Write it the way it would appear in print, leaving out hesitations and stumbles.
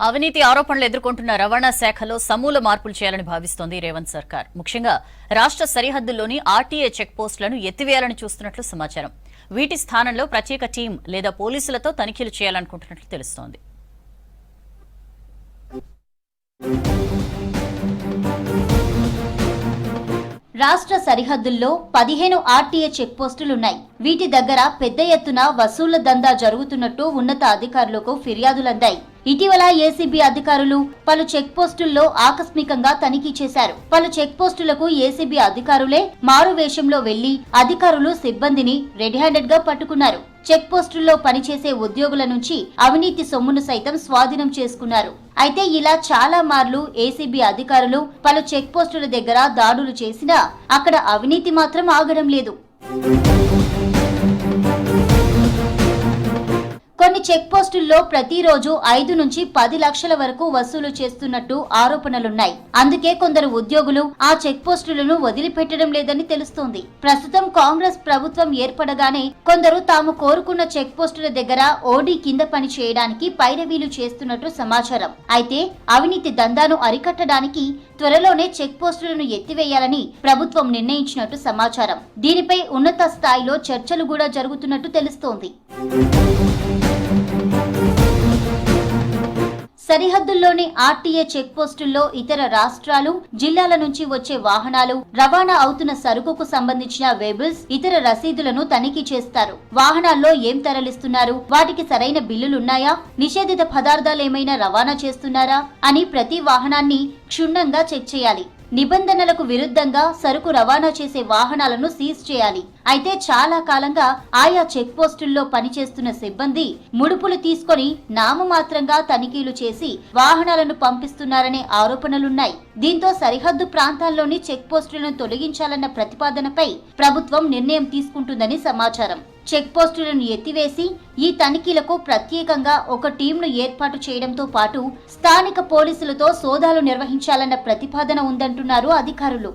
అవినీతి ఆరోపణలు ఎదుర్కొంటున్న రవాణా శాఖలో సమూల మార్పులు చేయాలని భావిస్తోంది రేవంత్ సర్కార్. ముఖ్యంగా రాష్ట్ర సరిహద్దుల్లోని ఆర్టీఏ చెక్ పోస్టులను ఎత్తివేయాలని చూస్తున్నట్లు సమాచారం. వీటి స్థానంలో ప్రత్యేక టీం లేదా పోలీసులతో తనిఖీలు చేయాలనుకుంటున్నట్లు తెలుస్తోంది. రాష్ట్ర సరిహద్దుల్లో 15 ఆర్టీఏ చెక్ పోస్టులున్నాయి. వీటి దగ్గర పెద్ద ఎత్తున వసూళ్ల దందా జరుగుతున్నట్టు ఉన్నత అధికారులకు ఫిర్యాదులందాయి. ఇటీవల ఏసీబీ అధికారులు పలు చెక్ పోస్టుల్లో ఆకస్మికంగా తనిఖీ చేశారు. పలు చెక్ పోస్టులకు ఏసీబీ అధికారులే మారు వేషంలో వెళ్లి అధికారులు సిబ్బందిని రెడ్ హ్యాండెడ్ గా పట్టుకున్నారు. చెక్ పోస్టుల్లో పనిచేసే ఉద్యోగుల నుంచి అవినీతి సొమ్మును సైతం స్వాధీనం చేసుకున్నారు. అయితే ఇలా చాలా మార్లు ఏసీబీ అధికారులు పలు చెక్ పోస్టుల దగ్గర దాడులు చేసినా అక్కడ అవినీతి మాత్రం ఆగడం లేదు. కొన్ని చెక్ పోస్టుల్లో ప్రతిరోజు 5 నుంచి 10 లక్షల వరకు వసూలు చేస్తున్నట్టు ఆరోపణలున్నాయి. అందుకే కొందరు ఉద్యోగులు ఆ చెక్ పోస్టులను వదిలిపెట్టడం లేదని తెలుస్తోంది. ప్రస్తుతం కాంగ్రెస్ ప్రభుత్వం ఏర్పడగానే కొందరు తాము కోరుకున్న చెక్ పోస్టుల దగ్గర ఓడీ కింద పని చేయడానికి పైరవీలు చేస్తున్నట్టు సమాచారం. అయితే అవినీతి దందాను అరికట్టడానికి త్వరలోనే చెక్ పోస్టులను ఎత్తివేయాలని ప్రభుత్వం నిర్ణయించినట్టు సమాచారం. దీనిపై ఉన్నత స్థాయిలో చర్చలు కూడా జరుగుతున్నట్టు తెలుస్తోంది. సరిహద్దుల్లోని ఆర్టీఏ చెక్ పోస్టుల్లో ఇతర రాష్ట్రాలు, జిల్లాల నుంచి వచ్చే వాహనాలు, రవాణా అవుతున్న సరుకుకు సంబంధించిన వేబుల్స్, ఇతర రసీదులను తనిఖీ చేస్తారు. వాహనాల్లో ఏం తరలిస్తున్నారు, వాటికి సరైన బిల్లులున్నాయా, నిషేధిత పదార్థాలేమైనా రవాణా చేస్తున్నారా అని ప్రతి వాహనాన్ని క్షుణ్ణంగా చెక్ చేయాలి. నిబంధనలకు విరుద్ధంగా సరుకు రవాణా చేసే వాహనాలను సీజ్ చేయాలి. అయితే చాలా కాలంగా ఆయా చెక్ పోస్టుల్లో పనిచేస్తున్న సిబ్బంది ముడుపులు తీసుకొని నామమాత్రంగా తనిఖీలు చేసి వాహనాలను పంపిస్తున్నారనే ఆరోపణలున్నాయి. దీంతో సరిహద్దు ప్రాంతాల్లోని చెక్ పోస్టులను తొలగించాలన్న ప్రతిపాదనపై ప్రభుత్వం నిర్ణయం తీసుకుంటుందని సమాచారం. చెక్ పోస్టులను ఎత్తివేసి ఈ తనిఖీలకు ప్రత్యేకంగా ఒక టీంను ఏర్పాటు చేయడంతో పాటు స్థానిక పోలీసులతో సోదాలు నిర్వహించాలన్న ప్రతిపాదన ఉందంటున్నారు అధికారులు.